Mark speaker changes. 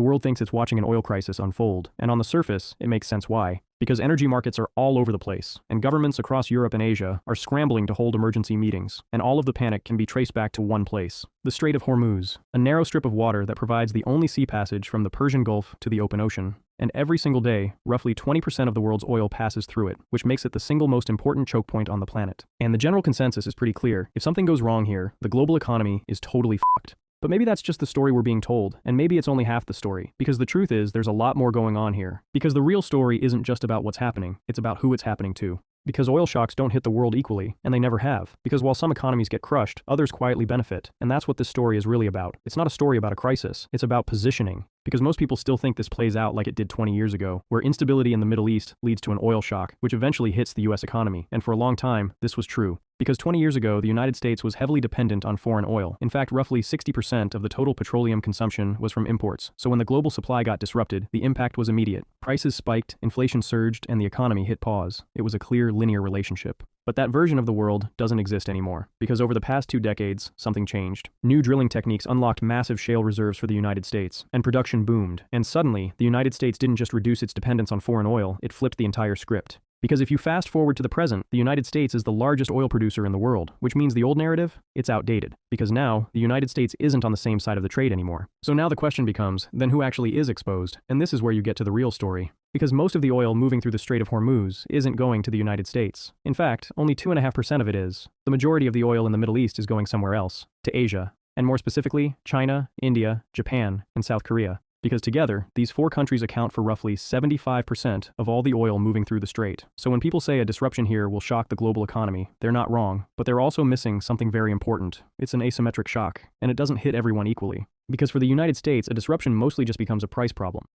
Speaker 1: The world thinks it's watching an oil crisis unfold, and on the surface, it makes sense why. Because energy markets are all over the place, and governments across Europe and Asia are scrambling to hold emergency meetings, and all of the panic can be traced back to one place: the Strait of Hormuz, a narrow strip of water that provides the only sea passage from the Persian Gulf to the open ocean. And every single day, roughly 20% of the world's oil passes through it, which makes it the single most important choke point on the planet. And the general consensus is pretty clear: if something goes wrong here, the global economy is totally fucked. But maybe that's just the story we're being told, and maybe it's only half the story, because the truth is there's a lot more going on here. Because the real story isn't just about what's happening, it's about who it's happening to. Because oil shocks don't hit the world equally, and they never have. Because while some economies get crushed, others quietly benefit, and that's what this story is really about. It's not a story about a crisis, it's about positioning. Because most people still think this plays out like it did 20 years ago, where instability in the Middle East leads to an oil shock, which eventually hits the US economy, and for a long time, this was true. Because 20 years ago, the United States was heavily dependent on foreign oil. In fact, roughly 60% of the total petroleum consumption was from imports. So when the global supply got disrupted, the impact was immediate. Prices spiked, inflation surged, and the economy hit pause. It was a clear, linear relationship. But that version of the world doesn't exist anymore, because over the past 2 decades, something changed. New drilling techniques unlocked massive shale reserves for the United States, and production boomed. And suddenly, the United States didn't just reduce its dependence on foreign oil, it flipped the entire script. Because if you fast forward to the present, the United States is the largest oil producer in the world, which means the old narrative, it's outdated. Because now, the United States isn't on the same side of the trade anymore. So now the question becomes, then who actually is exposed? And this is where you get to the real story. Because most of the oil moving through the Strait of Hormuz isn't going to the United States. In fact, only 2.5% of it is. The majority of the oil in the Middle East is going somewhere else, to Asia, and more specifically, China, India, Japan, and South Korea. Because together, these 4 countries account for roughly 75% of all the oil moving through the strait. So when people say a disruption here will shock the global economy, they're not wrong, but they're also missing something very important. It's an asymmetric shock, and it doesn't hit everyone equally. Because for the United States, a disruption mostly just becomes a price problem.